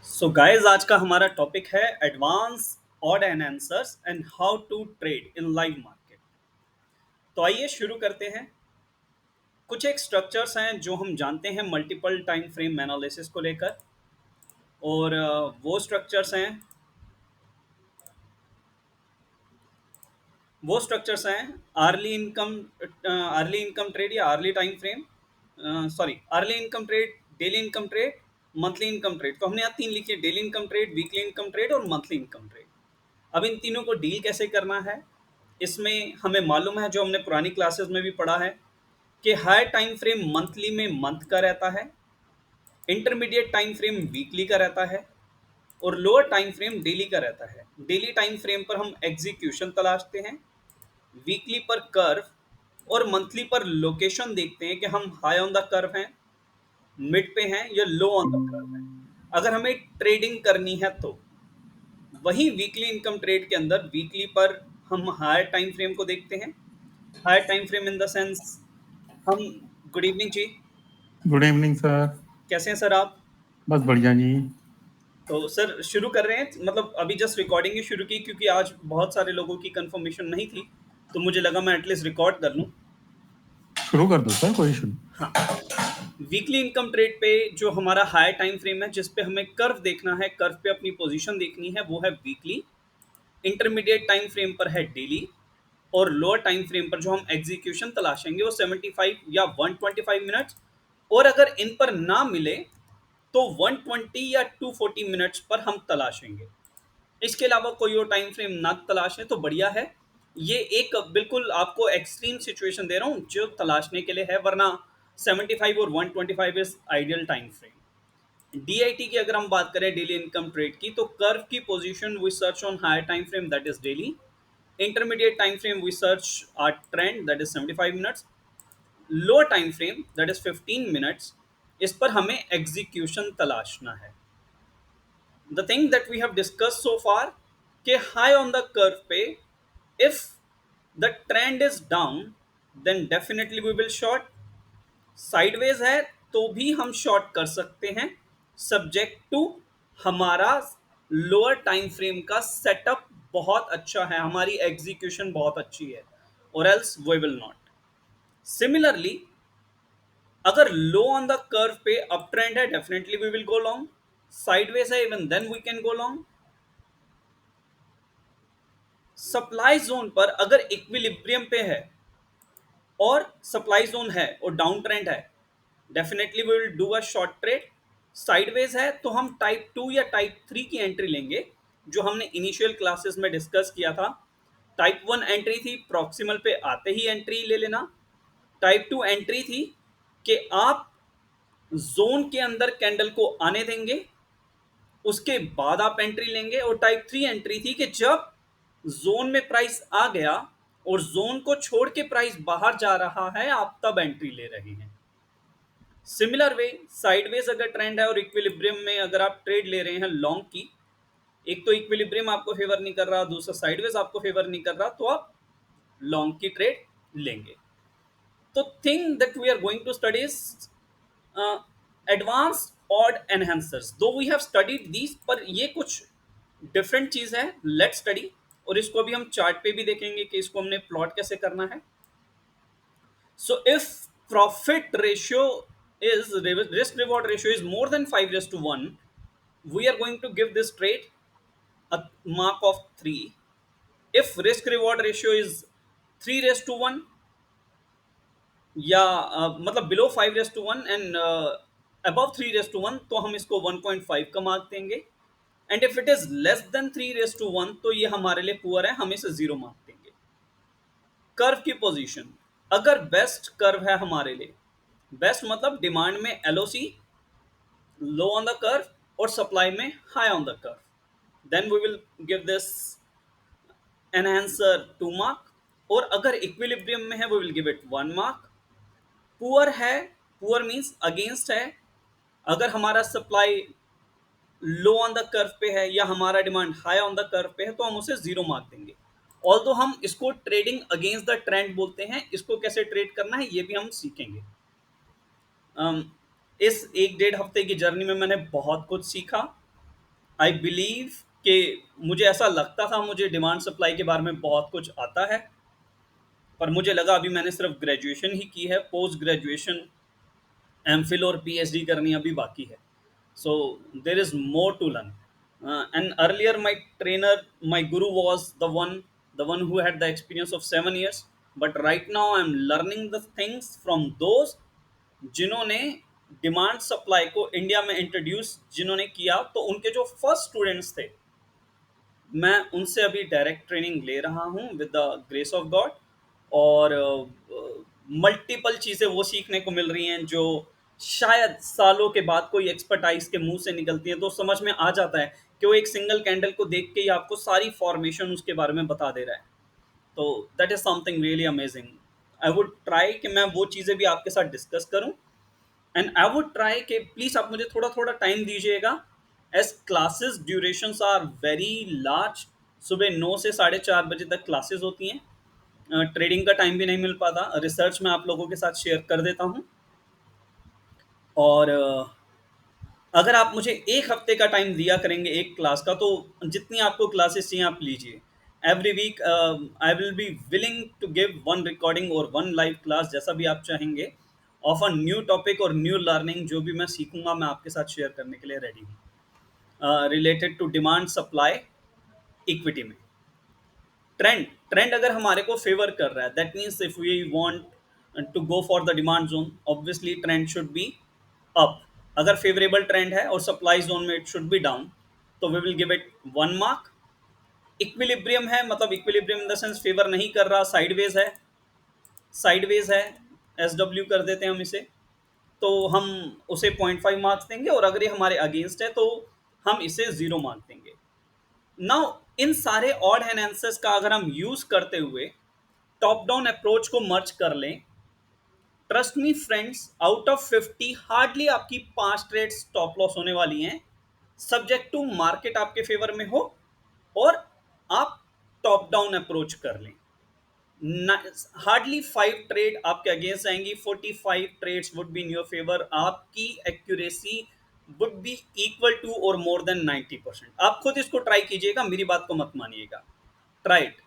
So guys आज का हमारा टॉपिक है advance odd and answers and how to trade in live market. तो आइए शुरू करते हैं। कुछ एक स्ट्रक्चर्स हैं जो हम जानते हैं मल्टीपल टाइम फ्रेम एनालिसिस को लेकर, और वो स्ट्रक्चर्स हैं अर्ली इनकम ट्रेड या early time frame, sorry early income trade, daily income trade, monthly income trade. तो हमने यहाँ तीन लिखे: daily income trade, weekly income trade और मंथली इनकम ट्रेड। अब इन तीनों को डील कैसे करना है, इसमें हमें मालूम है, जो हमने पुरानी क्लासेस में भी पढ़ा है, कि हाई टाइम फ्रेम मंथली में मंथ का रहता है, इंटरमीडिएट टाइम फ्रेम वीकली का रहता है और लोअर टाइम फ्रेम डेली का रहता है। डेली टाइम फ्रेम पर हम एग्जीक्यूशन तलाशते हैं, वीकली पर कर्व और मंथली पर लोकेशन देखते हैं कि हम हाई ऑन द कर्व हैं, मिड पे हैं या लो ऑन द कर्व हैं। अगर हमें ट्रेडिंग करनी है तो वही वीकली इनकम ट्रेड के अंदर वीकली पर हम हायर टाइम फ्रेम को देखते हैं। Higher time frame in the sense हम गुड इवनिंग जी, गुड इवनिंग सर। कैसे हैं सर आप? बस बढ़िया जी। तो सर शुरू कर रहे हैं, मतलब अभी जस्ट रिकॉर्डिंग ही शुरू की क्योंकि आज बहुत सारे लोगों की कंफर्मेशन नहीं थी, तो मुझे लगा मैं एटलीस्ट रिकॉर्ड कर लूँ। शुरू कर दो सर, कोई इशू नहीं। हाँ, वीकली इनकम ट्रेड पे जो हमारा हायर टाइम फ्रेम है, जिस पे हमें कर्व देखना है, कर्व पे अपनी पोजीशन देखनी है, वो है वीकली। इंटरमीडिएट टाइम फ्रेम पर है डेली और लोअर टाइम फ्रेम पर जो हम एग्जीक्यूशन तलाशेंगे वो 75 या 125 मिनट्स, और अगर इन पर ना मिले तो 120 या 240 मिनट्स पर हम तलाशेंगे। इसके अलावा कोई और टाइम फ्रेम ना तलाशें तो बढ़िया है। ये एक बिल्कुल आपको एक्सट्रीम सिचुएशन दे रहा हूँ जो तलाशने के लिए है, वरना 75 और 125 is ideal time frame. DIT की अगर हम बात करें, डेली इनकम ट्रेड की, तो कर्व की position we search on higher time frame, that is daily. Intermediate time frame we search our trend, that is 75 minutes. Low time frame that is 15 minutes, इस पर हमें एग्जीक्यूशन तलाशना है। The thing that we have discuss so far, के high on the curve पे if the trend is down then definitely we will short. Sideways है तो भी हम शॉर्ट कर सकते हैं, सब्जेक्ट टू हमारा लोअर टाइम फ्रेम का सेटअप बहुत अच्छा है, हमारी एग्जीक्यूशन बहुत अच्छी है, और else we will not. Similarly अगर लो ऑन द कर्व पे अप ट्रेंड है, definitely we will go long. Sideways है, even then we can go long. Supply zone पर अगर इक्विलिब्रियम पे है और सप्लाई जोन है और डाउन ट्रेंड है, definitely we will do a short trade. Sideways है तो हम टाइप 2 या टाइप 3 की एंट्री लेंगे, जो हमने इनिशियल क्लासेस में डिस्कस किया था। टाइप 1 एंट्री थी प्रॉक्सिमल पे आते ही एंट्री ले लेना। टाइप 2 एंट्री थी कि आप जोन के अंदर कैंडल को आने देंगे, उसके बाद आप एंट्री लेंगे। और टाइप 3 एंट्री थी कि जब जोन में प्राइस आ गया और जोन को छोड़ के प्राइस बाहर जा रहा है, आप तब एंट्री ले रहे हैं। सिमिलर वे साइडवेज अगर ट्रेंड है और इक्विलिब्रियम में अगर आप ट्रेड ले रहे हैं लॉन्ग की, एक तो इक्विलिब्रियम आपको फेवर नहीं कर रहा, दूसरा साइडवेज आपको फेवर नहीं कर रहा, तो आप लॉन्ग की ट्रेड लेंगे। तो thing that we are going to study advance odd enhancers, though we have studied these, पर ये कुछ डिफरेंट चीज है। लेट स्टडी, और इसको अभी हम चार्ट पे भी देखेंगे कि इसको हमने प्लॉट कैसे करना है। So if profit ratio is risk reward ratio is more than 5:1, we are going to give this trade a mark of 3. If risk reward ratio is 3:1 या मतलब बिलो 5:1 एंड above 3:1, तो हम इसको 1.5 का मार्क देंगे। And if it is less than 3:1 तो ये हमारे लिए पुअर है, हम इसे 0 मार्क देंगे। कर्व की पोजीशन, अगर बेस्ट कर्व है हमारे लिए, बेस्ट मतलब डिमांड में LOC low on the curve और सप्लाई में high on the curve, then we will give this enhancer 2 mark. और अगर इक्विलिब्रियम में है we will give it 1 mark. Poor है, पुअर मींस अगेंस्ट है, अगर हमारा supply low on the curve पे है या हमारा demand high on the curve पे है, तो हम उसे 0 मार्क देंगे। ऑल्दो हम इसको ट्रेडिंग अगेंस्ट द ट्रेंड बोलते हैं, इसको कैसे ट्रेड करना है ये भी हम सीखेंगे। इस 1 डेढ़ हफ्ते की जर्नी में मैंने बहुत कुछ सीखा। आई बिलीव कि मुझे ऐसा लगता था मुझे डिमांड सप्लाई के बारे में बहुत कुछ आता है, पर मुझे लगा अभी मैंने सिर्फ ग्रेजुएशन ही की है, पोस्ट ग्रेजुएशन एमफिल और पीएचडी करनी अभी बाकी है। So there is more to learn. And earlier, my trainer, my guru was the one who had the experience of 7 years. But right now, I'm learning the things from those जिन्होंने demand supply को India में introduce जिन्होंने किया, तो उनके जो first students थे, मैं उनसे अभी डायरेक्ट ट्रेनिंग ले रहा हूँ with the grace of God. और मल्टीपल चीज़ें वो सीखने को मिल रही हैं जो शायद सालों के बाद कोई एक्सपर्टाइज के मुंह से निकलती हैं, तो समझ में आ जाता है कि वो एक सिंगल कैंडल को देख के ही आपको सारी फॉर्मेशन उसके बारे में बता दे रहा है। तो that is something really amazing. I would try कि मैं वो चीज़ें भी आपके साथ डिस्कस करूं, एंड आई वुड ट्राई कि प्लीज़ आप मुझे थोड़ा थोड़ा टाइम दीजिएगा, as classes durations are very large. सुबह 9 से 4:30 बजे तक क्लासेस होती हैं, ट्रेडिंग का टाइम भी नहीं मिल पाता। रिसर्च मैं आप लोगों के साथ शेयर कर देता हूँ। और अगर आप मुझे एक हफ्ते का टाइम दिया करेंगे एक क्लास का, तो जितनी आपको क्लासेस चाहिए आप लीजिए। Every week I will be willing to give one recording और वन लाइव क्लास, जैसा भी आप चाहेंगे, ऑफ अ न्यू टॉपिक और न्यू लर्निंग। जो भी मैं सीखूंगा मैं आपके साथ शेयर करने के लिए रेडी हूँ, related to demand supply equity में। ट्रेंड ट्रेंड अगर हमारे को फेवर कर रहा है, that means if we want to go for the demand zone, obviously trend should be up. अगर फेवरेबल ट्रेंड है और सप्लाई जोन में इट शुड बी डाउन, तो we will give it 1 mark. Equilibrium है, मतलब equilibrium in the sense favour नहीं कर रहा, साइडवेज है, साइडवेज है, एस डब्ल्यू कर देते हैं हम इसे, तो हम उसे 0.5 मार्क्स देंगे। और अगर ये हमारे अगेंस्ट है तो हम इसे 0 मार्क देंगे। नाउ इन सारे ऑड एंड आंसर्स का अगर हम यूज करते हुए टॉप डाउन अप्रोच को मर्ज कर लें, trust me friends, out of 50 hardly आपकी 5 ट्रेड्स स्टॉप लॉस होने वाली हैं, सब्जेक्ट टू मार्केट आपके फेवर में हो और आप टॉप डाउन अप्रोच कर लें। हार्डली 5 ट्रेड आपके अगेंस्ट आएंगी, 45 trades would be in your favour. आपकी accuracy would be equal to और मोर देन 90%। आप खुद इसको ट्राई कीजिएगा, मेरी बात को मत मानिएगा, ट्राई इट।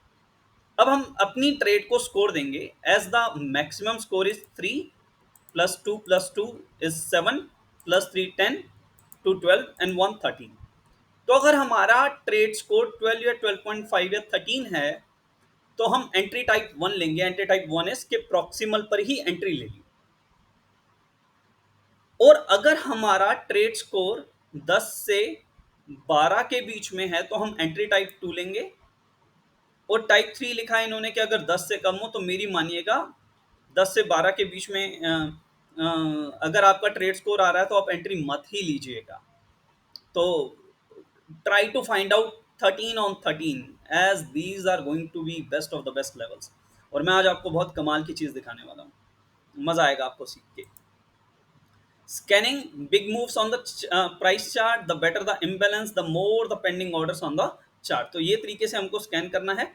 अब हम अपनी ट्रेड को स्कोर देंगे as the maximum score is 3 plus 2 plus 2 is 7 plus 3 10 2 12 and 1 13। तो अगर हमारा ट्रेड स्कोर 12 या 12.5 या 13 है, तो हम एंट्री टाइप 1 लेंगे। एंट्री टाइप 1 इज के प्रॉक्सिमल पर ही एंट्री ले ली। और अगर हमारा ट्रेड स्कोर 10 से 12 के बीच में है, तो हम एंट्री टाइप 2 लेंगे। और टाइप 3 लिखा है इन्होंने कि अगर 10 से कम हो, तो मेरी मानिएगा 10 से 12 के बीच में अगर आपका ट्रेड स्कोर आ रहा है तो आप एंट्री मत ही लीजिएगा। तो try to find out 13 on 13, as these are going to be best of the best levels. और मैं आज आपको बहुत कमाल की चीज़ दिखाने वाला हूँ, मज़ा आएगा आपको सीख के। Scanning big moves on the price chart, the better the imbalance the more the pending orders on the chart. तो ये तरीके से हमको स्कैन करना है।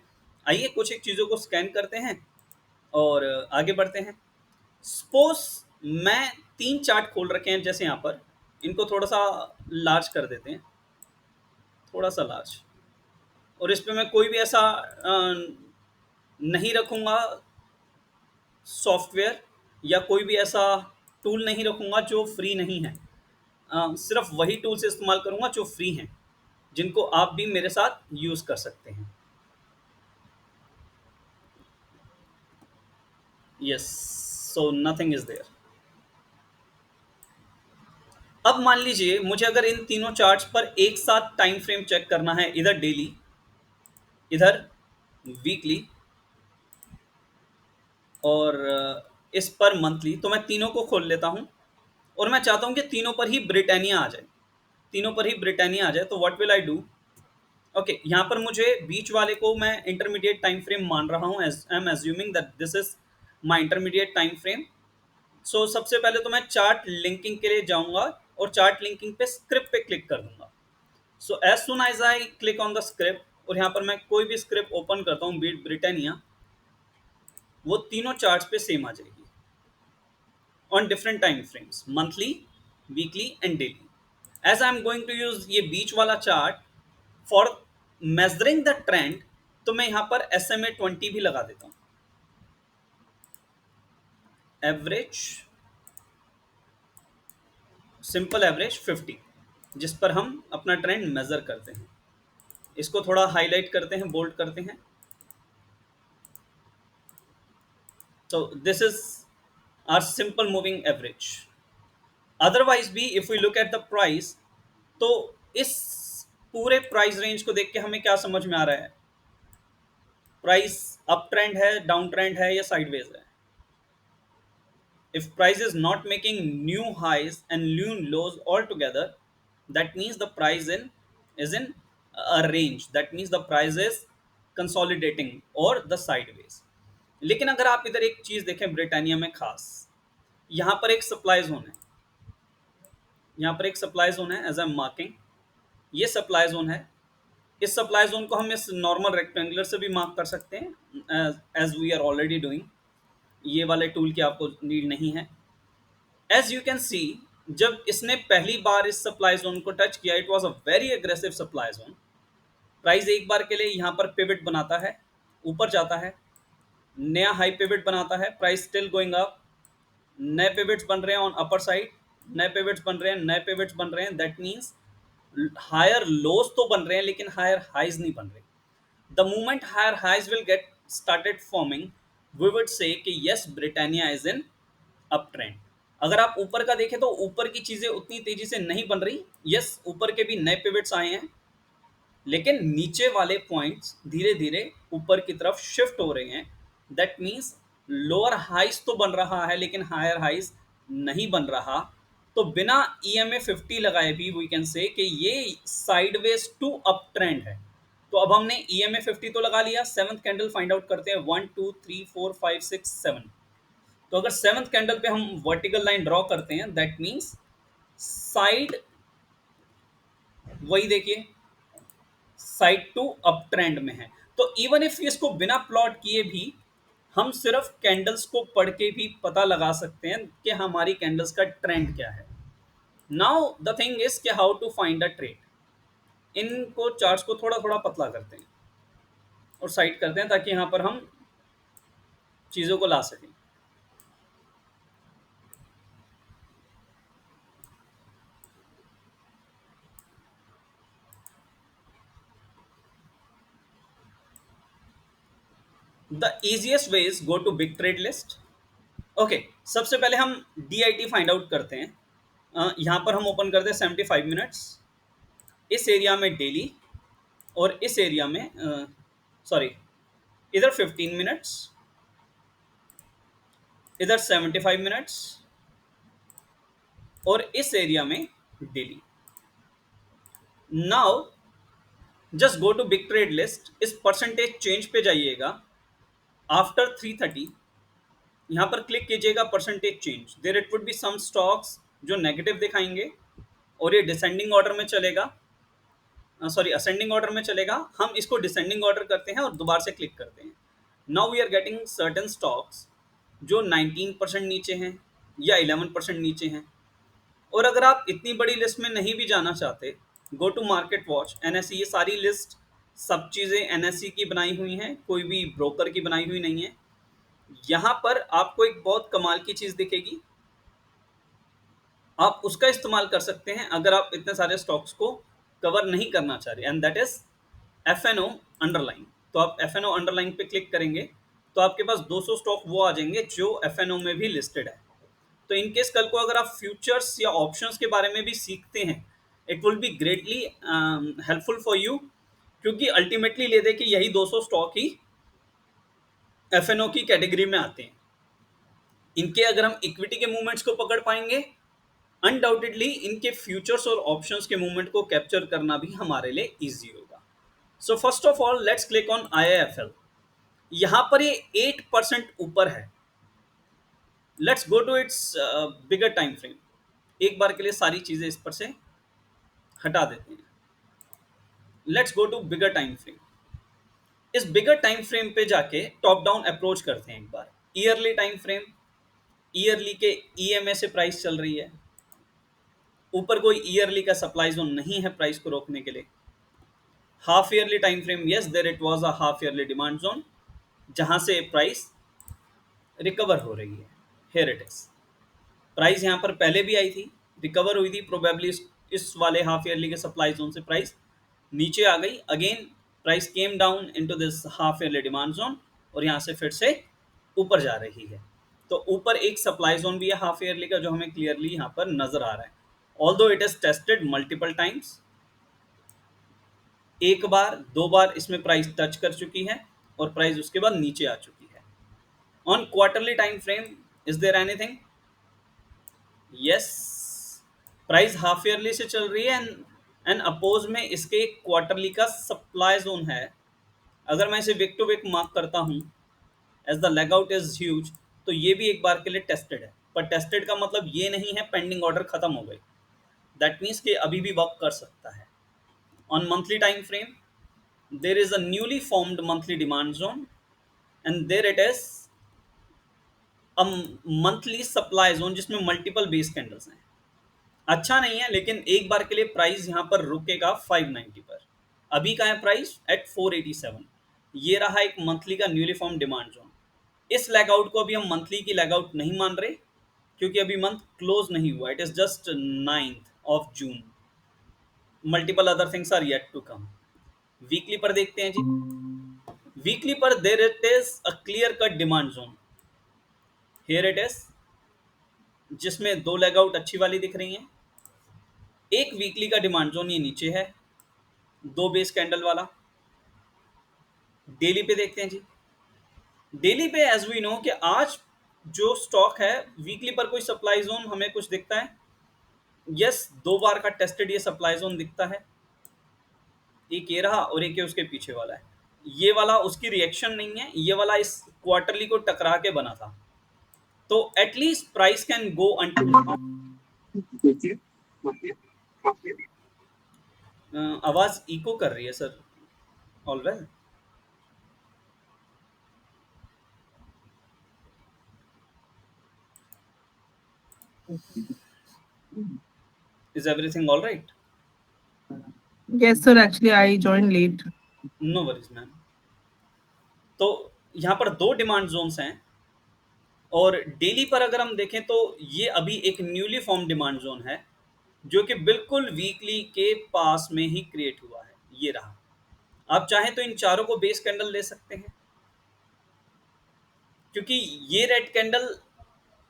आइए कुछ एक चीज़ों को स्कैन करते हैं और आगे बढ़ते हैं। सपोज मैं 3 चार्ट खोल रखे हैं, जैसे यहाँ पर, इनको थोड़ा सा लार्ज कर देते हैं, थोड़ा सा लार्ज। और इस पे मैं कोई भी ऐसा नहीं रखूँगा सॉफ्टवेयर, या कोई भी ऐसा टूल नहीं रखूँगा जो फ्री नहीं है। सिर्फ वही टूल्स इस्तेमाल करूँगा जो फ्री हैं, जिनको आप भी मेरे साथ यूज़ कर सकते हैं। Yes, so nothing is there. अब मान लीजिए मुझे अगर इन तीनों चार्ट्स पर एक साथ टाइम फ्रेम चेक करना है, इधर डेली, इधर वीकली, और इस पर मंथली, तो मैं तीनों को खोल लेता हूँ। और मैं चाहता हूँ कि तीनों पर ही ब्रिटानिया आ जाए, तीनों पर ही ब्रिटानिया आ जाए। तो what will I do? Okay, यहाँ पर मुझे बीच वाले को मैं इंटरमीडिएट टाइम फ्रेम मान रहा हूँ, as I am assuming that this is my intermediate time frame. So सबसे पहले तो मैं चार्ट लिंकिंग के लिए जाऊँगा और चार्ट लिंकिंग पे स्क्रिप्ट पे क्लिक कर दूंगा। So as soon as I click on the script, और यहाँ पर मैं कोई भी स्क्रिप्ट ओपन करता हूँ, बीट ब्रिटानिया, वो तीनों चार्ट्स पे सेम आ जाएगी on different time frames, monthly, weekly and daily. As I am going to use ये बीच वाला chart for measuring the trend, तो मैं यहां पर SMA 20 भी लगा देता हूं, एवरेज, सिंपल एवरेज 50, जिस पर हम अपना ट्रेंड मेजर करते हैं। इसको थोड़ा हाईलाइट करते हैं, बोल्ड करते हैं। तो this is our simple moving average. Otherwise भी if we look at the price, तो इस पूरे प्राइस रेंज को देख के हमें क्या समझ में आ रहा है? प्राइस अप ट्रेंड है, डाउन ट्रेंड है, या साइडवेज है? If price is not making new highs and new lows altogether, that means the price is in a range, that means the price is consolidating or the sideways। लेकिन अगर आप इधर एक चीज देखें ब्रिटानिया में खास, यहाँ पर एक सप्लाई जोन है, यहाँ पर एक सप्लाई जोन है, एज आई एम मार्किंग, ये सप्लाई जोन है। इस सप्लाई जोन को हम इस नॉर्मल रेक्टेंगुलर से भी मार्क कर सकते हैं, as we are already doing. ये वाले टूल की आपको नीड नहीं है। एज यू कैन सी, जब इसने पहली बार इस सप्लाई जोन को टच किया, it was a very aggressive supply zone. Price एक बार के लिए यहाँ पर पिवट बनाता है, ऊपर जाता है, नया हाई पिवट बनाता है, प्राइस स्टिल गोइंग अप, नए पिवट्स बन रहे हैं ऑन अपर साइड, नए पिवट्स बन रहे हैं, नए पिवट्स बन रहे हैं। दैट मीन्स हायर लोज तो बन रहे हैं लेकिन हायर हाइज नहीं बन रहे। The moment higher highs will get started forming, we would say कि yes, Britannia is in up trend. अगर आप ऊपर का देखें तो ऊपर की चीजें उतनी तेजी से नहीं बन रही। यस, ऊपर के भी नए पिवट्स आए हैं, लेकिन नीचे वाले पॉइंट्स धीरे धीरे ऊपर की तरफ शिफ्ट हो रहे हैं। दैट मीन्स लोअर हाइज तो बन रहा है लेकिन हायर हाइज नहीं बन रहा। तो बिना EMA 50 लगाए भी वी कैन से कि ये साइडवेज टू अप ट्रेंड है। तो अब हमने EMA 50 तो लगा लिया, सेवंथ कैंडल फाइंड आउट करते हैं, 1 2 3 4 5 6 7। तो अगर सेवंथ कैंडल पे हम वर्टिकल लाइन ड्रॉ करते हैं, दैट मीन्स साइड, वही देखिए, साइड टू अप ट्रेंड में है। तो इवन इफ इसको बिना प्लॉट किए भी हम सिर्फ कैंडल्स को पढ़ के भी पता लगा सकते हैं कि हमारी कैंडल्स का ट्रेंड क्या है। नाउ द थिंग इज कि how to find a trade. इनको चार्ट्स को थोड़ा थोड़ा पतला करते हैं और साइड करते हैं ताकि यहां पर हम चीजों को ला सकें। The easiest way is go to big trade list. Okay, सबसे पहले हम DIT फाइंड आउट करते हैं। यहाँ पर हम ओपन करते हैं 75 मिनट्स, इस एरिया में डेली, और इस एरिया में सॉरी, इधर 15 मिनट्स, इधर 75 मिनट्स, और इस एरिया में daily. Now just go to big trade list, इस परसेंटेज चेंज पे जाइएगा, आफ्टर 330 यहाँ पर क्लिक कीजिएगा, percentage change. There it would be some stocks जो नेगेटिव दिखाएंगे और ये डिसेंडिंग ऑर्डर में चलेगा, सॉरी असेंडिंग ऑर्डर में चलेगा। हम इसको डिसेंडिंग ऑर्डर करते हैं और दोबारा से क्लिक करते हैं। Now we are getting certain stocks जो 19% नीचे हैं या 11% नीचे हैं। और अगर आप इतनी बड़ी लिस्ट में नहीं भी जाना चाहते, go to market watch, NSE, ये सारी लिस्ट, सब चीज़ें NSE की बनाई हुई हैं, कोई भी ब्रोकर की बनाई हुई नहीं है। यहाँ पर आपको एक बहुत कमाल की चीज़ दिखेगी, आप उसका इस्तेमाल कर सकते हैं अगर आप इतने सारे स्टॉक्स को कवर नहीं करना चाह रहे, and that is FNO underline. तो आप FNO अंडरलाइन पे क्लिक करेंगे तो आपके पास 200 स्टॉक वो आ जाएंगे जो FNO में भी लिस्टेड है। तो इनकेस कल को अगर आप फ्यूचर्स या ऑप्शंस के बारे में भी सीखते हैं, it will be greatly helpful for you, क्योंकि अल्टीमेटली ले दे कि यही 200 स्टॉक ही FNO की कैटेगरी में आते हैं। इनके अगर हम इक्विटी के मूवमेंट्स को पकड़ पाएंगे, अनडाउटेडली इनके फ्यूचर्स और ऑप्शंस के मूवमेंट को कैप्चर करना भी हमारे लिए इजी होगा। So first of all let's click on IIFL। यहाँ पर ये 8% ऊपर है। Let's go to its bigger time frame. एक बार के लिए सारी चीजें इस पर से हटा देते हैं। Let's go to bigger time frame. इस बिगर टाइम फ्रेम पे जाके टॉप डाउन अप्रोच करते हैं एक बार। ईयरली टाइम फ्रेम, ईयरली के EMA से प्राइस चल रही है, ऊपर कोई ईयरली का सप्लाई जोन नहीं है प्राइस को रोकने के लिए। Half yearly time frame, yes there it was a half yearly demand zone जहां से प्राइस रिकवर हो रही है। हियर इट इज, प्राइस यहाँ पर पहले भी आई थी, रिकवर हुई थी प्रोबेबली इस वाले हाफ ईयरली के सप्लाई जोन से प्राइस नीचे आ गई। Again price came down into this half yearly demand zone और यहाँ से फिर से ऊपर जा रही है। तो ऊपर एक सप्लाई जोन भी है हाफ ईयरली का जो हमें क्लियरली यहाँ पर नजर आ रहा है। Although it is tested multiple times, एक बार दो बार इसमें प्राइस टच कर चुकी है और प्राइस उसके बाद नीचे आ चुकी है। On quarterly time frame, is there anything? Yes, price half yearly से चल रही है एंड अपोज में इसके क्वार्टरली का सप्लाई जोन है। अगर मैं इसे विक टू विक मार्क करता हूं as the leg out is huge, तो ये भी एक बार के लिए टेस्टेड है। पर टेस्टेड का मतलब ये नहीं है पेंडिंग ऑर्डर खत्म हो गई, दैट मीन्स कि अभी भी वर्क कर सकता है। On monthly time frame there is a newly formed monthly demand zone and there it is a monthly supply zone जिसमें मल्टीपल बेस कैंडल्स हैं। अच्छा नहीं है, लेकिन एक बार के लिए प्राइस यहाँ पर रुकेगा 590 पर। अभी का है प्राइस एट 487। ये रहा एक मंथली का न्यूली फॉर्म डिमांड जोन। इस लैगआउट को अभी हम मंथली की लैगआउट नहीं मान रहे क्योंकि अभी मंथ क्लोज नहीं हुआ, it is just 9th of June। Multiple other things are yet to come. Weekly पर देखते हैं जी। वीकली पर there it is a clear cut demand zone, here it is, जिसमें दो लेग आउट अच्छी वाली दिख रही हैं। एक वीकली का डिमांड जोन ये नीचे है, दो बेस कैंडल वाला। डेली पे देखते हैं जी। डेली पे एज वी नो कि आज जो स्टॉक है वीकली पर कोई सप्लाई जोन हमें कुछ दिखता है? यस, दो बार का टेस्टेड ये सप्लाई जोन दिखता है। एक ये रहा और एक ये उसके पीछे वाला है। ये वाला उसकी रिएक्शन नहीं है, ये वाला इस क्वार्टरली को टकरा के बना था। तो at least price can go until, आवाज इको कर रही है sir. All well, is everything all right? Yes, sir. Actually, I joined late. No worries ma'am. तो यहाँ पर दो डिमांड जोन्स हैं और डेली पर अगर हम देखें तो ये अभी एक न्यूली फॉर्म डिमांड जोन है जो कि बिल्कुल वीकली के पास में ही क्रिएट हुआ है। ये रहा, आप चाहें तो इन चारों को बेस कैंडल ले सकते हैं क्योंकि ये रेड कैंडल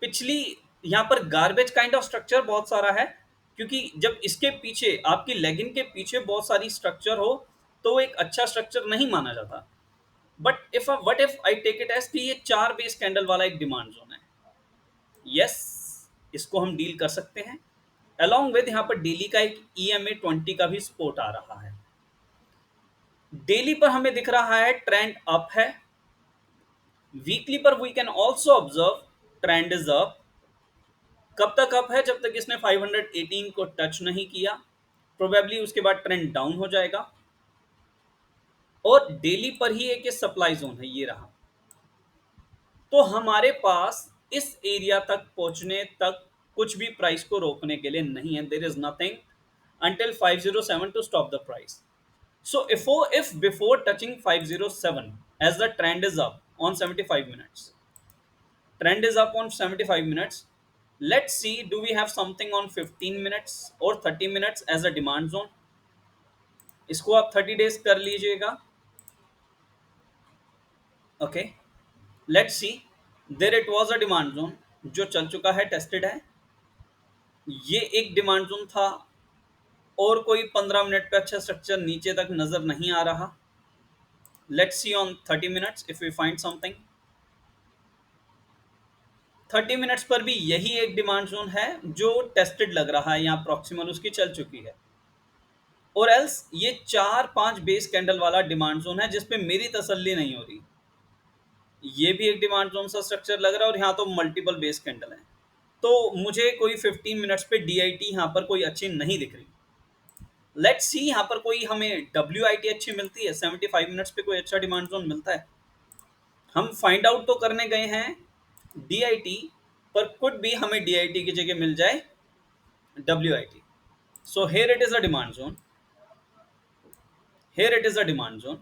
पिछली, यहाँ पर गार्बेज काइंड ऑफ स्ट्रक्चर बहुत सारा है क्योंकि जब इसके पीछे आपकी लेगिन के पीछे बहुत सारी स्ट्रक्चर हो तो वो एक अच्छा स्ट्रक्चर नहीं माना जाता। But if what if I take it as कि ये चार बेस कैंडल वाला एक डिमांड जोन है, यस, इसको हम डील कर सकते हैं। अलॉन्ग विद यहाँ पर डेली का एक EMA 20 का भी सपोर्ट आ रहा है। डेली पर हमें दिख रहा है ट्रेंड अप है। वीकली पर we can also observe trend is up. कब तक अप है? जब तक इसने 518 को टच नहीं किया, प्रोबेबली उसके बाद ट्रेंड डाउन हो जाएगा। और डेली पर ही एक सप्लाई जोन है, ये रहा। तो हमारे पास इस एरिया तक पहुंचने तक कुछ भी प्राइस को रोकने के लिए नहीं है। There is nothing until 507 to stop the price. So if before touching 507 as the trend is up on 75 minutes, trend is up on 75 minutes, let's see do we have something on 15 minutes or 30 minutes as a demand zone. इसको आप 30 days कर लीजिएगा। Okay, let's see, there it was a demand zone जो चल चुका है, tested है। ये एक डिमांड जोन था और कोई 15 मिनट पे अच्छा स्ट्रक्चर नीचे तक नजर नहीं आ रहा। Let's see on 30 minutes if we find something. 30 minutes पर भी यही एक डिमांड जोन है जो टेस्टेड लग रहा है, यहाँ प्रॉक्सिमल उसकी चल चुकी है। और एल्स ये 4-5 बेस कैंडल वाला डिमांड जोन है जिसपे मेरी तसल्ली नहीं हो रही। ये भी एक डिमांड जोन सा स्ट्रक्चर लग रहा है और यहाँ तो मल्टीपल बेस कैंडल हैं। तो मुझे कोई 15 मिनट्स पे DIT यहाँ पर कोई अच्छी नहीं दिख रही। लेट्स सी, यहाँ पर कोई हमें WIT अच्छी मिलती है, 75 मिनट्स पे कोई अच्छा डिमांड जोन मिलता है। हम फाइंड आउट तो करने गए हैं DIT, पर कुछ भी हमें DIT की जगह मिल जाए WIT। So here it is a demand zone, here it is a demand zone.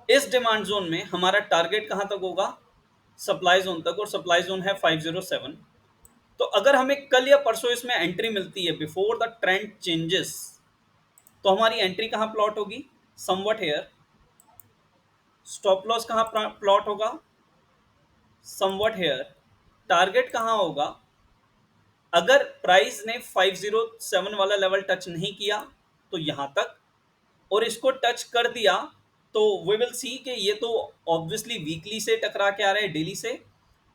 इस डिमांड जोन में हमारा टारगेट कहां तक होगा, सप्लाई जोन तक, और सप्लाई जोन है 507. तो अगर हमें कल या परसों इसमें एंट्री मिलती है बिफोर द ट्रेंड चेंजेस, तो हमारी एंट्री कहां प्लॉट होगी, समवट हेयर. स्टॉप लॉस कहां प्लॉट होगा, समवट हेयर. टारगेट कहां होगा, अगर प्राइस ने 507 वाला लेवल टच नहीं किया तो यहां तक, और इसको टच कर दिया तो वी विल सी कि ये तो ऑब्वियसली वीकली से टकरा के आ रहा है, डेली से.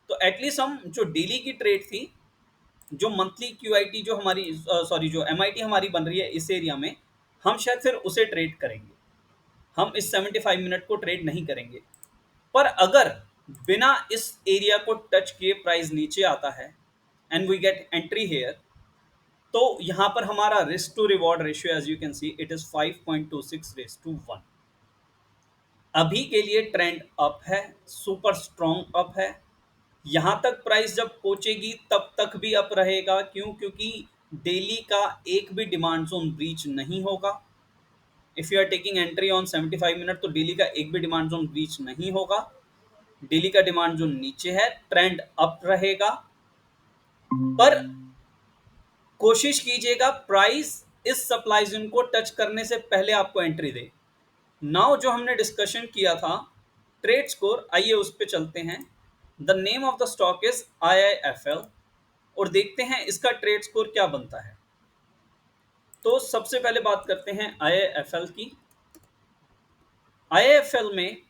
तो एटलीस्ट हम जो डेली की ट्रेड थी, जो मंथली क्यूआईटी जो हमारी सॉरी जो एमआईटी हमारी बन रही है इस एरिया में, हम शायद फिर उसे ट्रेड करेंगे. हम इस 75 मिनट को ट्रेड नहीं करेंगे. पर अगर बिना इस एरिया को टच किए प्राइस नीचे आता है and we get entry here, तो यहां पर हमारा risk to reward ratio as you can see it is 5.26:1. अभी के लिए ट्रेंड अप है, सुपर स्ट्रॉन्ग अप है. यहां तक प्राइस जब पहुंचेगी तब तक भी अप रहेगा. क्यों? क्योंकि डेली का एक भी डिमांड जोन ब्रीच नहीं होगा. If you are taking entry on 75 minute तो डेली का एक भी डिमांड जोन ब्रीच नहीं होगा. डेली का डिमांड जोन नीचे है, ट्रेंड अप रहेगा. पर कोशिश कीजिएगा प्राइस इस सप्लाई जोन को टच करने से पहले आपको एंट्री दे. नाउ जो हमने डिस्कशन किया था ट्रेड स्कोर, आइए उस पे चलते हैं. The name of the stock is IIFL और देखते हैं इसका ट्रेड स्कोर क्या बनता है. तो सबसे पहले बात करते हैं IIFL की. IIFL में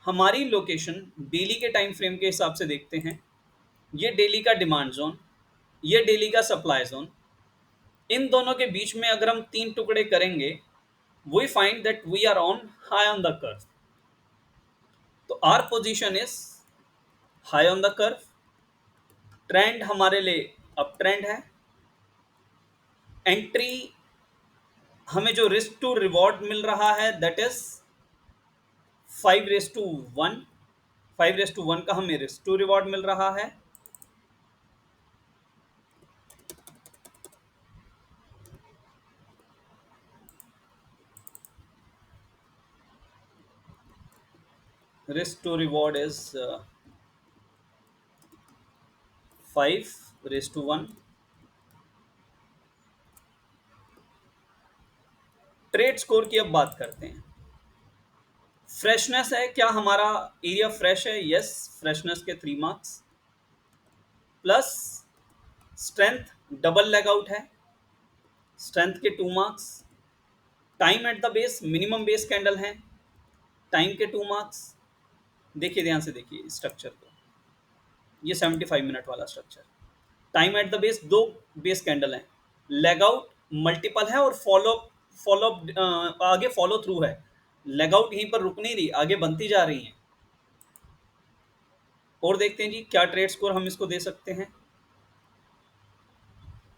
हमारी लोकेशन डेली के टाइम फ्रेम के हिसाब से देखते हैं. ये डेली का डिमांड जोन, ये डेली का सप्लाई जोन. इन दोनों के बीच में अगर हम 3 टुकड़े करेंगे, we find that we are on high on the curve. तो our position is high on the curve. Trend हमारे लिए अप ट्रेंड है. एंट्री हमें जो रिस्क टू रिवॉर्ड मिल रहा है दैट इज 5:1. 5:1 का हमें रिस्क टू रिवॉर्ड मिल रहा है. Risk to reward is 5:1. Trade score की अब बात करते हैं. फ्रेशनेस है, क्या हमारा एरिया फ्रेश है? यस, फ्रेशनेस के 3 marks. Plus strength double leg out है, स्ट्रेंथ के 2 marks. Time at the base minimum base candle है, टाइम के 2 मार्क्स. देखिए ध्यान से देखिए स्ट्रक्चर को, ये 75 मिनट वाला structure. Time at the base 2 base candle है, लेग आउट मल्टीपल है और फॉलो आगे फॉलो थ्रू है. लेग आउट यहीं पर रुक नहीं रही, आगे बनती जा रही है. और देखते हैं जी क्या ट्रेड स्कोर हम इसको दे सकते हैं.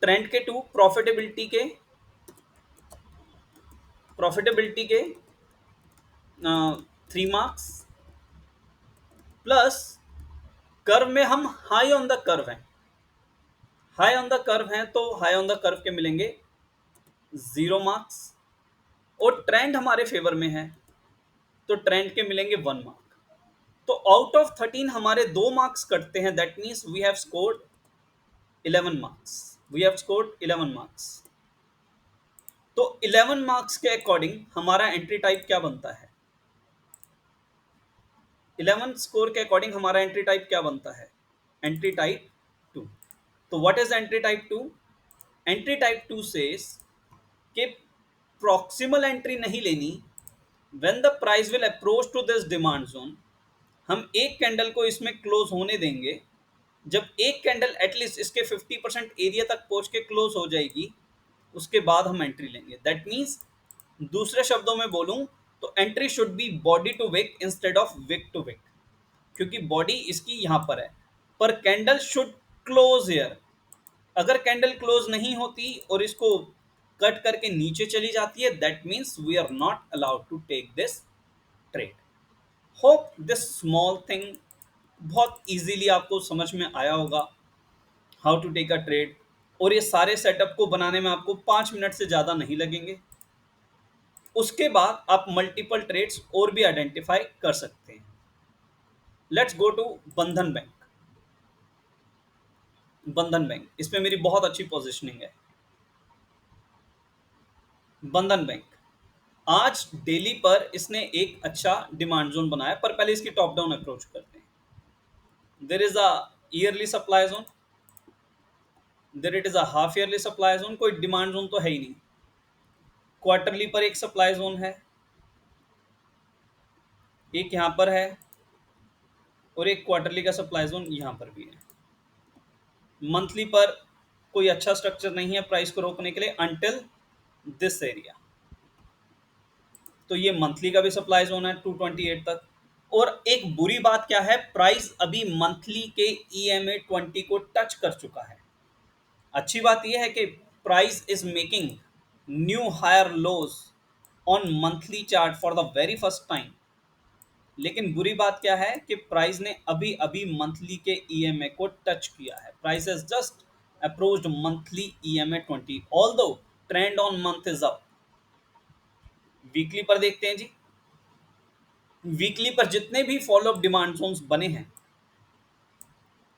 ट्रेंड के 2, प्रॉफिटेबिलिटी के 3 मार्क्स. प्लस कर्व में हम हाई ऑन द कर्व हैं, हाई ऑन द कर्व हैं तो हाई ऑन द कर्व के मिलेंगे 0 मार्क्स. और ट्रेंड हमारे फेवर में है तो ट्रेंड के मिलेंगे 1 मार्क. तो आउट ऑफ 13 हमारे 2 मार्क्स कटते हैं. That means we have scored 11 marks. We have scored 11 marks. तो 11 मार्क्स के अकॉर्डिंग हमारा एंट्री टाइप क्या बनता है? 11 स्कोर के अकॉर्डिंग हमारा एंट्री टाइप क्या बनता है? Entry type 2. तो what is entry type 2? Entry type 2 says कि प्रॉक्सिमल एंट्री नहीं लेनी. When the price will approach to this demand zone, हम एक कैंडल को इसमें क्लोज होने देंगे. जब एक कैंडल एटलीस्ट इसके 50% एरिया तक पहुंच के क्लोज हो जाएगी, उसके बाद हम एंट्री लेंगे. दैट मीन्स दूसरे शब्दों में बोलूं तो entry should be body to wick instead of wick to wick, क्योंकि बॉडी इसकी यहां पर है, पर कैंडल शुड क्लोज हियर. अगर कैंडल क्लोज नहीं होती और इसको कट करके नीचे चली जाती है, that means we are not allowed to take this trade. Hope this small thing बहुत इजीली आपको समझ में आया होगा, how to take a trade. और ये सारे सेटअप को बनाने में आपको 5 मिनट से ज़्यादा नहीं लगेंगे। उसके बाद आप मल्टीपल ट्रेड्स और भी आइडेंटिफाई कर सकते हैं। लेट्स गो टू बंधन बैंक। बंधन बैंक, इसमें मेरी बहुत अच्छी पोजीशनिंग है। बंधन बैंक आज डेली पर इसने एक अच्छा डिमांड जोन बनाया, पर पहले इसकी टॉप डाउन अप्रोच करते हैं। There is a yearly supply zone, there it is a half yearly supply zone, कोई डिमांड जोन तो है ही नहीं। क्वार्टरली पर एक सप्लाई जोन है, एक यहाँ पर है, और एक क्वार्टरली का सप्लाई जोन यहाँ पर भी है। मंथली पर कोई अच्छा स्ट्रक्चर नहीं है प्राइस को रोकने के लिए अंटिल दिस एरिया। तो ये मंथली का भी सप्लाई जोन है 228 तक। और एक बुरी बात क्या है, प्राइस अभी मंथली के EMA 20 को टच कर चुका है। अच्छी बात यह है कि price is making new higher lows on monthly chart for the very first time. लेकिन बुरी बात क्या है कि प्राइस ने अभी अभी मंथली के EMA को टच किया है। Price has just approached monthly EMA 20 although trend on month is up. Weekly पर देखते हैं जी। वीकली पर जितने भी फॉलोअप डिमांड जोन्स बने हैं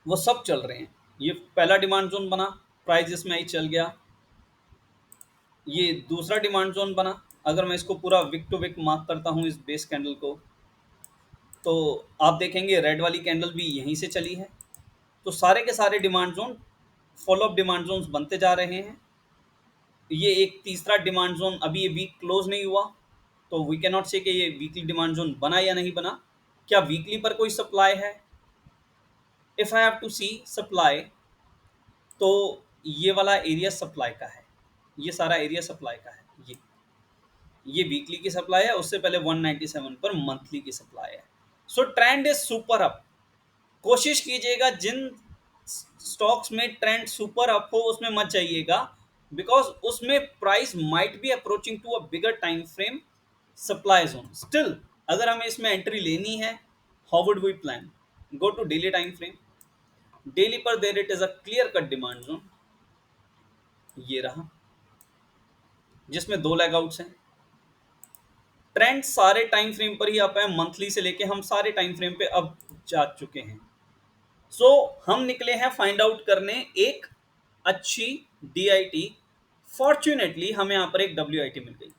वो सब चल रहे हैं। ये पहला डिमांड जोन बना, प्राइस इसमें ही चल गया। ये दूसरा डिमांड जोन बना। अगर मैं इसको पूरा विक टू विक मार्क करता हूँ इस बेस कैंडल को, तो आप देखेंगे रेड वाली कैंडल भी यहीं से चली है। तो सारे के सारे demand zone follow up demand zones बनते जा रहे हैं। ये एक तीसरा डिमांड जोन अभी ये वीक क्लोज नहीं हुआ, तो वी कैन नॉट से कि ये वीकली डिमांड जोन बना या नहीं बना। क्या वीकली पर कोई सप्लाई है? If I have to see supply, तो ये वाला एरिया सप्लाई का है, ये सारा एरिया सप्लाई का है। ये वीकली की सप्लाई है, उससे पहले 197 पर मंथली की सप्लाई है। So trend is super up. कोशिश कीजिएगा जिन स्टॉक्स में ट्रेंड सुपर अप हो उसमें मत जाइएगा, बिकॉज उसमें price might be approaching to a bigger time frame supply zone. Still अगर हमें इसमें एंट्री लेनी है, how would we plan? Go to daily time frame. Daily पर there it is a clear cut demand zone, ये रहा, जिसमें 2 leg outs हैं। ट्रेंड सारे टाइम फ्रेम पर ही आप है, मंथली से लेके हम सारे टाइम फ्रेम पे अब जा चुके हैं। सो हम निकले हैं फाइंड आउट करने एक अच्छी DIT। फॉर्चुनेटली हमें यहां पर एक WIT मिल गई।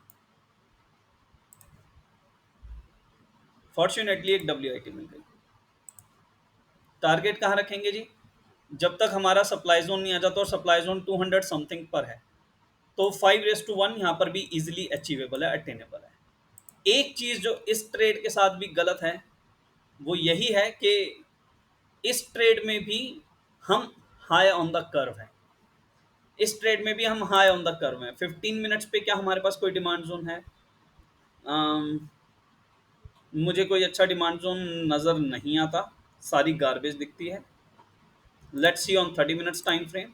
फॉर्चुनेटली एक WIT मिल गई। टारगेट कहां रखेंगे जी? जब तक हमारा सप्लाई जोन नहीं आ जाता, और सप्लाई जोन 200 समथिंग पर है, तो 5:1 यहाँ पर भी इजीली अचीवेबल है, अटेनेबल है। एक चीज जो इस ट्रेड के साथ भी गलत है वो यही है कि इस ट्रेड में भी हम हाई ऑन द कर्व है। इस ट्रेड में भी हम हाई ऑन द कर्व है। 15 मिनट्स पे क्या हमारे पास कोई डिमांड जोन है? मुझे कोई अच्छा डिमांड जोन नज़र नहीं आता, सारी गार्बेज दिखती है। Let's see on 30 minutes time frame.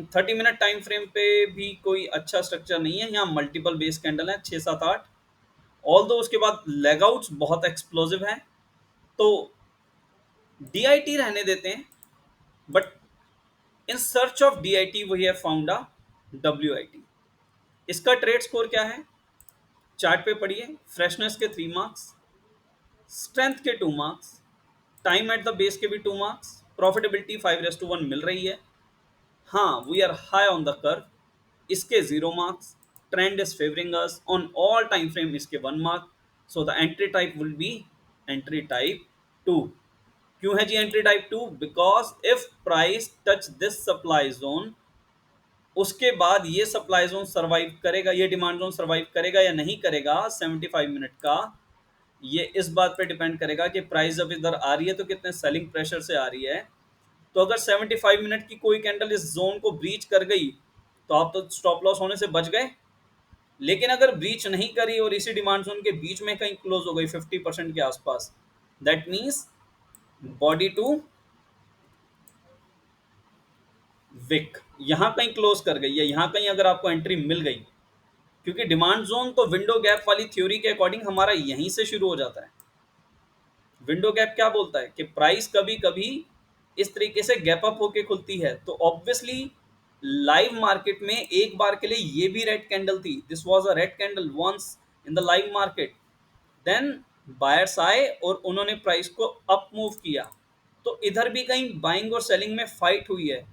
30 minute time frame पे भी कोई अच्छा स्ट्रक्चर नहीं है। यहाँ मल्टीपल बेस कैंडल है 6, 7, 8। ऑल दो उसके बाद लेग आउट्स बहुत एक्सप्लोजिव हैं, तो DIT रहने देते हैं। But in search of DIT we have found a WIT। इसका ट्रेड स्कोर क्या है? चार्ट पे पढ़िए। फ्रेशनेस के 3 मार्क्स, स्ट्रेंथ के 2 marks, time at the base के भी 2 मार्क्स, प्रॉफिटेबिलिटी 5:1 मिल रही है। हाँ, we are high on the curve, इसके 0 marks. Trend is favouring us on all time frame, इसके 1 mark. So the entry type will be entry type 2। क्यों है जी entry type 2? Because if price touch this supply zone, उसके बाद ये supply zone survive करेगा, ये डिमांड जोन सर्वाइव करेगा या नहीं करेगा 75 मिनट का, ये इस बात पे डिपेंड करेगा कि प्राइस जब इधर आ रही है तो कितने सेलिंग प्रेशर से आ रही है। तो अगर 75 मिनट की कोई कैंडल इस जोन को ब्रीच कर गई तो आप तो स्टॉप लॉस होने से बच गए। लेकिन अगर ब्रीच नहीं करी और इसी डिमांड जोन के बीच में कहीं क्लोज हो गई 50% के आसपास, that means body to wick यहाँ कहीं क्लोज कर गई, या यहाँ कहीं अगर आपको एंट्री मिल गई, क्योंकि डिमांड जोन तो विंडो गैप वाली थ्योरी के अकॉर्डिंग हमारा यहीं से शुरू हो जाता है। विंडो गैप क्या बोलता है कि प्राइस कभी कभी इस तरीके से गैप अप होके खुलती है, तो ऑब्वियसली लाइव मार्केट में एक बार के लिए ये भी रेड कैंडल थी, this was a red candle once in the live market, then buyers आए और उन्होंने प्राइस को अप मूव किया, तो इधर भी कहीं बाइंग और सेलिंग में फाइट हुई है।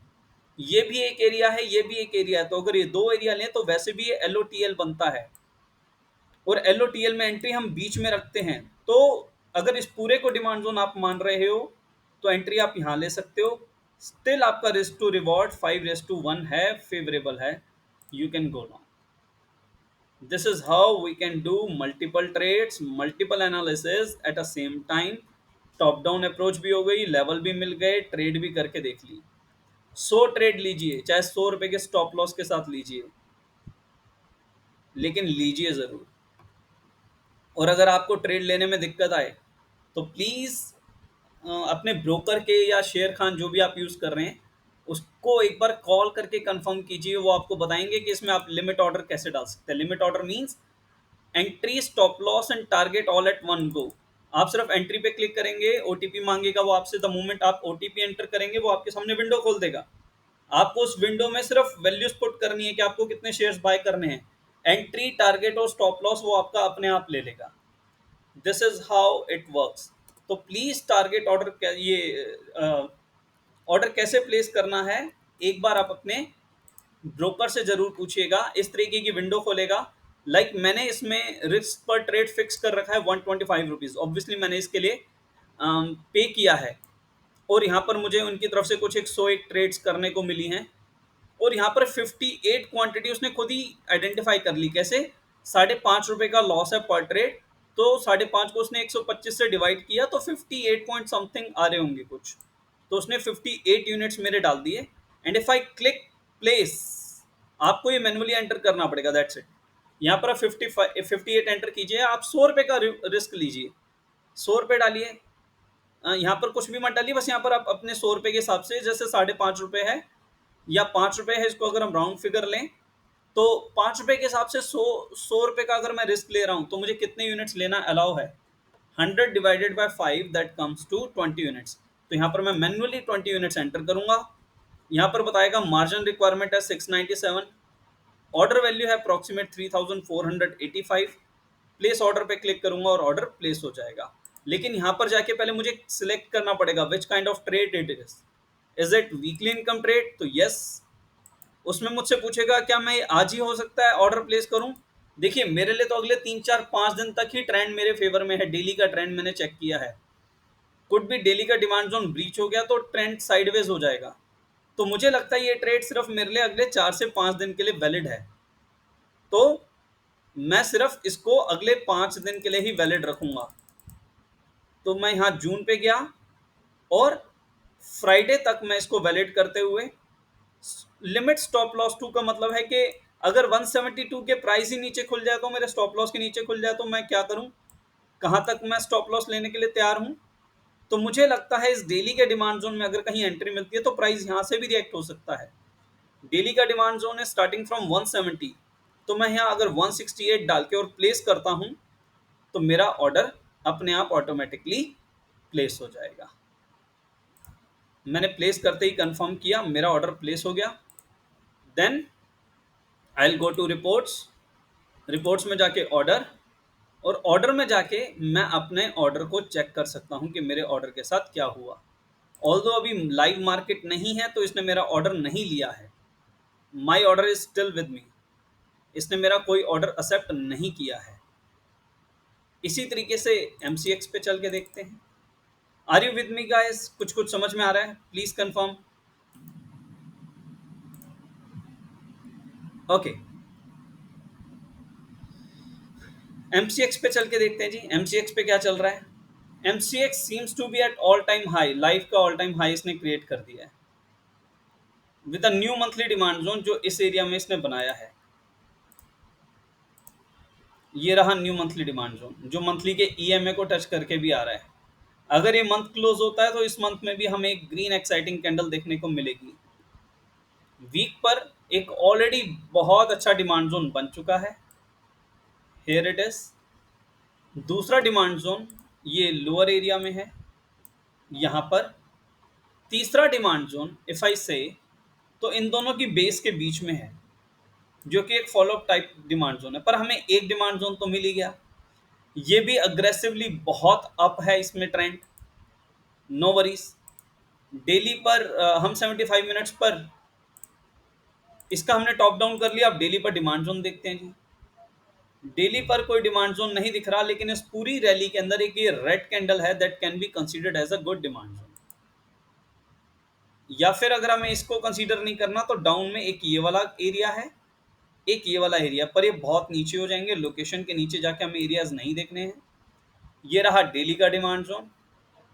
ये भी एक एरिया है, ये भी एक एरिया है, तो अगर ये दो एरिया लें तो वैसे भी ये एलओटीएल बनता है, और एलओटीएल में एंट्री हम बीच में रखते हैं। तो अगर इस पूरे को डिमांड जोन आप मान रहे हो तो एंट्री आप यहाँ ले सकते हो। स्टिल आपका रिस्क टू रिवॉर्ड 5:1 है, फेवरेबल है, you can go long. This is how we can do multiple trades, multiple analysis at a same time। Top down approach भी हो गई, लेवल भी मिल गए, ट्रेड भी करके देख ली। 100 ट्रेड लीजिए, चाहे 100 रुपए के स्टॉप लॉस के साथ लीजिए, लेकिन लीजिए जरूर। और अगर आपको ट्रेड लेने में दिक्कत आए तो प्लीज़ अपने ब्रोकर के या शेयर खान जो भी आप यूज़ कर रहे हैं उसको एक बार कॉल करके कंफर्म कीजिए, वो आपको बताएंगे कि इसमें आप लिमिट ऑर्डर कैसे डाल सकते हैं। Limit order means entry, stop loss and target all at one go. आप सिर्फ एंट्री पे क्लिक करेंगे, ओटीपी मांगेगा वो आपसे, द मोमेंट आप ओटीपी एंटर करेंगे वो आपके सामने विंडो खोल देगा। आपको उस विंडो में सिर्फ वैल्यूज पुट करनी है कि आपको कितने शेयर्स बाय करने हैं, एंट्री, टारगेट और स्टॉप लॉस वो आपका अपने आप ले लेगा। This is how it works. तो प्लीज टारगेट ऑर्डर, ये ऑर्डर कैसे प्लेस करना है एक बार आप अपने ब्रोकर से जरूर पूछिएगा। इस तरीके की विंडो खोलेगा, लाइक मैंने इसमें रिस्क पर ट्रेड फिक्स कर रखा है 125 रुपीज़। ऑब्वियसली मैंने इसके लिए पे किया है, और यहाँ पर मुझे उनकी तरफ से कुछ 101 ट्रेड्स करने को मिली हैं, और यहाँ पर 58 क्वांटिटी उसने खुद ही आइडेंटिफाई कर ली। कैसे? ₹5.5 का लॉस है पर ट्रेड, तो 5.5 को उसने 125 से डिवाइड किया तो 58 पॉइंट समथिंग आ रहे होंगे कुछ, तो उसने 58 यूनिट्स मेरे डाल दिए। And if I click place, आपको ये मैनुअली एंटर करना पड़ेगा, दैट्स इट। यहाँ पर आप 58 एंटर कीजिए, आप 100 रुपये का रिस्क लीजिए, 100 रुपये डालिए। यहाँ पर कुछ भी मत डालिए, बस यहाँ पर आप अपने 100 रुपये के हिसाब से, जैसे ₹5.5 है या ₹5 है, इसको अगर हम राउंड फिगर लें तो ₹5 के हिसाब से 100 रुपये का अगर मैं रिस्क ले रहा हूँ तो मुझे कितने यूनिट्स लेना अलाउ है? 100 divided by 5 that comes to 20 units. तो यहाँ पर मैं मैनुअली 20 यूनिट्स एंटर करूंगा। यहाँ पर बताएगा मार्जिन रिक्वायरमेंट है 697, ऑर्डर वैल्यू है अप्रॉक्सीमेट 3485। प्लेस ऑर्डर पे क्लिक करूंगा और ऑर्डर प्लेस हो जाएगा। लेकिन यहाँ पर जाके पहले मुझे सिलेक्ट करना पड़ेगा which kind of trade it is it weekly income trade? तो यस, उसमें मुझसे पूछेगा क्या मैं आज ही हो सकता है ऑर्डर प्लेस करूं। देखिए मेरे लिए तो अगले 3 4 5 दिन तक ही ट्रेंड मेरे फेवर में है, डेली का ट्रेंड मैंने चेक किया है। कुड भी डेली का डिमांड जोन ब्रीच हो गया तो ट्रेंड साइडवेज हो जाएगा। तो मुझे लगता है ये ट्रेड सिर्फ मेरे लिए अगले 4 से 5 दिन के लिए वैलिड है, तो मैं सिर्फ इसको अगले 5 दिन के लिए ही वैलिड रखूंगा। तो मैं यहाँ जून पे गया और फ्राइडे तक मैं इसको वैलिड करते हुए, लिमिट स्टॉप लॉस 2 का मतलब है कि अगर 172 के प्राइस ही नीचे खुल जाए तो मेरे स्टॉप लॉस के नीचे खुल जाए तो मैं क्या करूं, कहां तक मैं स्टॉप लॉस लेने के लिए तैयार हूं। तो मुझे लगता है इस डेली के डिमांड जोन में अगर कहीं एंट्री मिलती है तो प्राइस यहां से भी रिएक्ट हो सकता है। डेली का डिमांड जोन है स्टार्टिंग फ्रॉम 170, तो मैं यहाँ अगर 168 डाल के और प्लेस करता हूं तो मेरा ऑर्डर अपने आप ऑटोमेटिकली प्लेस हो जाएगा। मैंने प्लेस करते ही कंफर्म किया, मेरा ऑर्डर प्लेस हो गया। Then I will go to reports, reports में जाके ऑर्डर, और ऑर्डर में जाके मैं अपने ऑर्डर को चेक कर सकता हूं कि मेरे ऑर्डर के साथ क्या हुआ। ऑल्दो अभी लाइव मार्केट नहीं है तो इसने मेरा ऑर्डर नहीं लिया है, my order is still with me, इसने मेरा कोई ऑर्डर एक्सेप्ट नहीं किया है। इसी तरीके से MCX पे चल के देखते हैं। Are you with me guys? कुछ कुछ समझ में आ रहा है? Please confirm. ओके, MCX पे चल के देखते हैं जी। MCX पे क्या चल रहा है? MCX seems to be at all time high, life का ऑल टाइम हाई इसने क्रिएट कर दिया है with a new monthly demand zone जो इस एरिया में इसने बनाया है। ये रहा न्यू मंथली डिमांड जोन जो मंथली के EMA को टच करके भी आ रहा है। अगर ये मंथ क्लोज होता है तो इस मंथ में भी हमें एक ग्रीन एक्साइटिंग कैंडल देखने को मिलेगी। वीक पर एक ऑलरेडी बहुत अच्छा डिमांड जोन बन चुका है, हियर इट इज। दूसरा डिमांड जोन ये लोअर एरिया में है, यहाँ पर तीसरा डिमांड जोन इफ आई से, तो इन दोनों की बेस के बीच में है, जो कि एक follow up type demand zone है, पर हमें एक डिमांड जोन तो मिल ही गया। ये भी अग्रेसिवली बहुत अप है, इसमें ट्रेंड, नो वरीज। डेली पर हम 75 मिनट्स पर इसका हमने टॉप डाउन कर लिया। अब डेली पर डिमांड जोन देखते हैं जी। डेली पर कोई डिमांड जोन नहीं दिख रहा, लेकिन इस पूरी रैली के अंदर एक ये रेड कैंडल है that can be considered as a good demand zone. या फिर अगर हमें इसको कंसीडर नहीं करना तो डाउन में एक ये वाला एरिया है, एक ये वाला एरिया, पर ये बहुत नीचे हो जाएंगे, लोकेशन के नीचे जाके हमें एरियाज नहीं देखने हैं। ये रहा डेली का डिमांड जोन।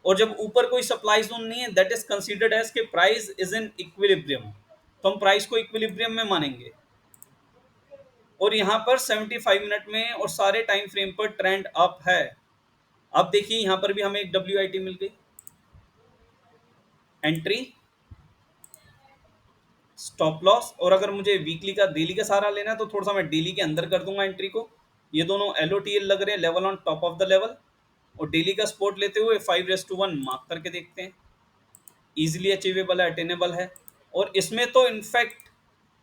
और जब ऊपर कोई सप्लाई जोन नहीं है, दैट इज कंसीडर्ड एज के प्राइस इज इन इक्विलिब्रियम, तो हम प्राइस को इक्विलिब्रियम में मानेंगे। और यहाँ पर 75 मिनट में और सारे टाइम फ्रेम पर ट्रेंड अप है। अब देखिए यहाँ पर भी हमें एक WIT मिल गई, एंट्री, स्टॉप लॉस। और अगर मुझे वीकली का डेली का सहारा लेना है तो थोड़ा सा मैं डेली के अंदर कर दूंगा एंट्री को। ये दोनों LOTL लग रहे हैं, level on top of the level. और डेली का सपोर्ट लेते हुए 5:1 मार्क करके देखते हैं, इजीली अचीवेबल है, अटेनेबल है। और इसमें तो इनफैक्ट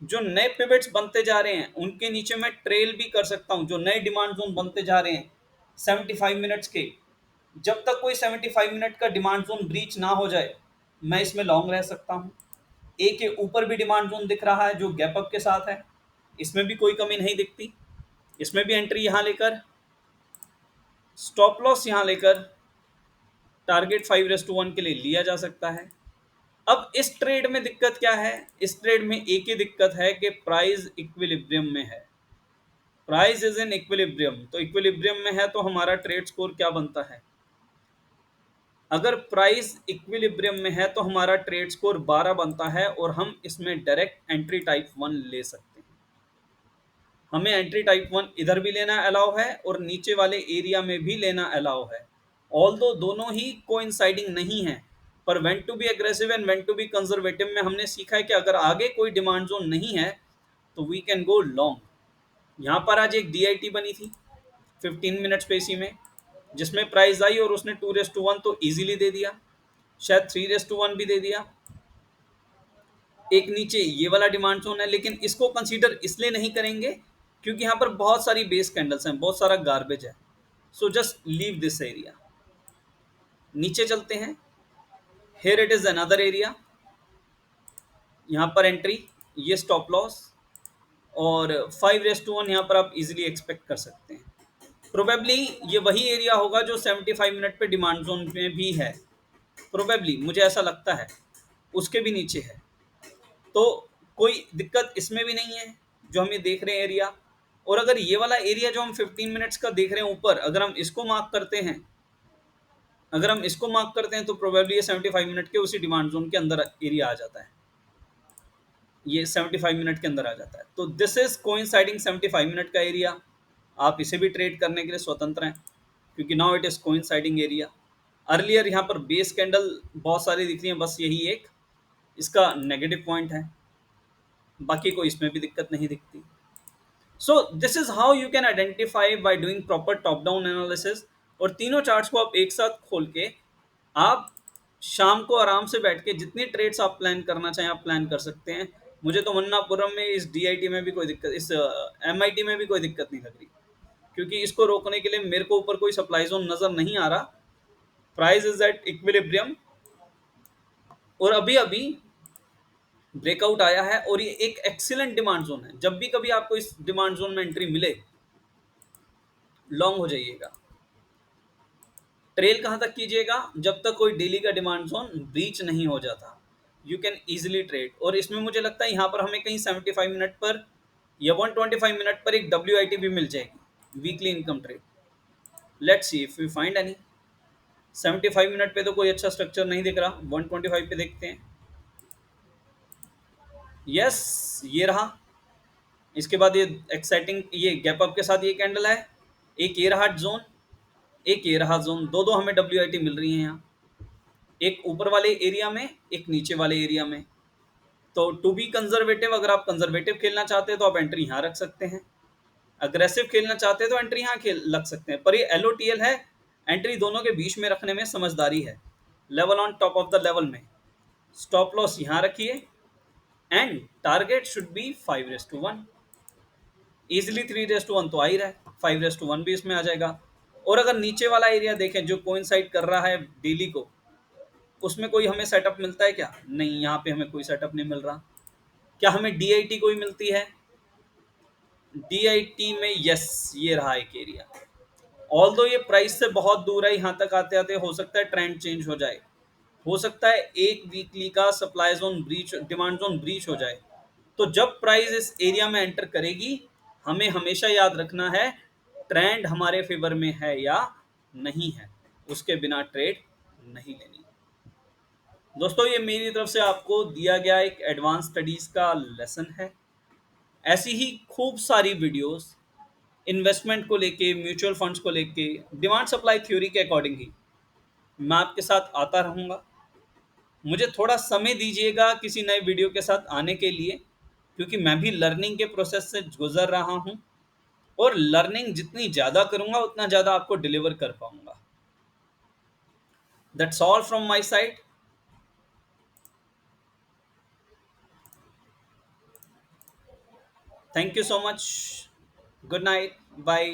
जो नए पिवट्स बनते जा रहे हैं उनके नीचे मैं ट्रेल भी कर सकता हूं। जो नए डिमांड जोन बनते जा रहे हैं 75 मिनट्स के, जब तक कोई 75 मिनट का डिमांड जोन ब्रीच ना हो जाए, मैं इसमें लॉन्ग रह सकता हूं। ए के ऊपर भी डिमांड जोन दिख रहा है जो गैप अप के साथ है, इसमें भी कोई कमी नहीं दिखती। इसमें भी एंट्री यहां लेकर, स्टॉप लॉस यहां लेकर, टारगेट 5:1 के लिए लिया जा सकता है। अब इस ट्रेड में दिक्कत क्या है? इस ट्रेड में एक ही दिक्कत है कि प्राइस इक्विलिब्रियम में है। प्राइस इज इन इक्विलिब्रियम, तो इक्विलिब्रियम में है तो हमारा ट्रेड स्कोर क्या बनता है? अगर प्राइस इक्विलिब्रियम में है तो हमारा ट्रेड स्कोर 12 बनता है और हम इसमें डायरेक्ट एंट्री टाइप 1 ले सकते हैं। हमें एंट्री टाइप 1 इधर भी लेना अलाउ है और नीचे वाले एरिया में भी लेना अलाउ है। ऑल्दो दोनों ही कोइंसाइडिंग नहीं है, पर when to be aggressive and when to be conservative में हमने सीखा है कि अगर आगे कोई डिमांड जोन नहीं है तो वी कैन गो लॉन्ग। यहाँ पर आज एक DIT बनी थी 15 मिनट्स पे इसी में, जिसमें प्राइस आई और उसने 2:1 तो इजीली दे दिया, शायद 3:1 भी दे दिया। एक नीचे ये वाला डिमांड जोन है, लेकिन इसको कंसीडर इसलिए नहीं करेंगे क्योंकि यहाँ पर बहुत सारी बेस कैंडल्स हैं, बहुत सारा गार्बेज है। So just leave this area. नीचे चलते हैं, here it is another area, यहाँ पर एंट्री, ये स्टॉप लॉस और 5:1 यहाँ पर आप इजीली एक्सपेक्ट कर सकते हैं। प्रोबेबली ये वही एरिया होगा जो 75 मिनट पे डिमांड जोन में भी है, प्रोबेबली मुझे ऐसा लगता है, उसके भी नीचे है। तो कोई दिक्कत इसमें भी नहीं है जो हम ये देख रहे हैं एरिया। और अगर ये वाला एरिया जो हम 15 मिनट्स का देख रहे हैं ऊपर, अगर हम इसको मार्क करते हैं, तो प्रोबेबली ये 75 मिनट के उसी डिमांड जोन के अंदर एरिया आ जाता है, ये 75 मिनट के अंदर आ जाता है। तो दिस इज कोइंसाइडिंग 75 मिनट का एरिया। आप इसे भी ट्रेड करने के लिए स्वतंत्र हैं क्योंकि now it is coinciding area. Earlier यहाँ पर बेस कैंडल बहुत सारी दिख रही हैं, बस यही एक इसका नेगेटिव पॉइंट है, बाकी कोई इसमें भी दिक्कत नहीं दिखती। So this is how you can identify by doing proper top down analysis. और तीनों चार्ट्स को आप एक साथ खोल के आप शाम को आराम से बैठ के जितनी ट्रेड्स आप प्लान करना चाहें आप प्लान कर सकते हैं। मुझे तो मन्नापुरम में इस DIT में भी कोई दिक्कत, इस MIT में भी कोई दिक्कत नहीं लग रही, क्योंकि इसको रोकने के लिए मेरे को ऊपर कोई सप्लाई जोन नजर नहीं आ रहा। प्राइस इज एट इक्विलिब्रियम और अभी अभी ब्रेकआउट आया है और ये एक एक्सीलेंट डिमांड जोन है। जब भी कभी आपको इस डिमांड जोन में एंट्री मिले, लॉन्ग हो जाइएगा। ट्रेल कहां तक कीजिएगा? जब तक कोई डेली का डिमांड जोन ब्रीच नहीं हो जाता, यू कैन इजीली ट्रेड। और इसमें मुझे लगता है यहाँ पर हमें कहीं 75 मिनट पर या 125 मिनट पर एक WIT भी मिल जाएगी, weekly income trade. Let's see if we find any. 75 minute पे तो कोई अच्छा स्ट्रक्चर नहीं दिख रहा, 125 पे देखते हैं। यस, ये रहा। इसके बाद ये एक्साइटिंग, ये गैप अप के साथ ये कैंडल है, एक ये रहा जोन, एक ये रहा जोन, दो हमें WIT मिल रही है यहाँ, एक ऊपर वाले एरिया में, एक नीचे वाले एरिया में। तो टू बी कंजर्वेटिव, अगर आप कंजर्वेटिव खेलना चाहते हैं तो आप एंट्री यहाँ रख सकते हैं, अग्रेसिव खेलना चाहते हैं तो एंट्री यहाँ लग सकते हैं। पर ये LOTL है, एंट्री दोनों के बीच में रखने में समझदारी है, level on top of the level में। स्टॉप लॉस यहाँ रखिए and target should be 5:1। Easily 3:1 तो आ ही रहा है, 5:1 भी इसमें आ जाएगा। और अगर नीचे वाला एरिया देखें जो कोइंसाइड कर रहा है डेली को, उसमें कोई हमें सेटअप मिलता है क्या? नहीं, यहाँ पे हमें कोई सेटअप नहीं मिल रहा। क्या हमें DIT कोई मिलती है? DIT में यस, ये रहा एक एरिया। ऑल्दो ये प्राइस से बहुत दूर है, यहाँ तक आते आते हो सकता है ट्रेंड चेंज हो जाए, हो सकता है एक वीकली का supply zone breach, demand zone breach हो जाए। तो जब प्राइस इस एरिया में एंटर करेगी, हमें हमेशा याद रखना है ट्रेंड हमारे फेवर में है या नहीं है, उसके बिना ट्रेड नहीं लेनी। दोस्तों, ये मेरी तरफ से आपको दिया गया एक एडवांस स्टडीज का लेसन है। ऐसी ही खूब सारी वीडियोस इन्वेस्टमेंट को लेके, म्यूचुअल फंड्स को लेके, डिमांड सप्लाई थ्योरी के अकॉर्डिंग ही मैं आपके साथ आता रहूँगा। मुझे थोड़ा समय दीजिएगा किसी नए वीडियो के साथ आने के लिए, क्योंकि मैं भी लर्निंग के प्रोसेस से गुजर रहा हूँ, और लर्निंग जितनी ज़्यादा करूँगा उतना ज़्यादा आपको डिलीवर कर पाऊँगा। That's all from my side. Thank you so much. Good night, bye.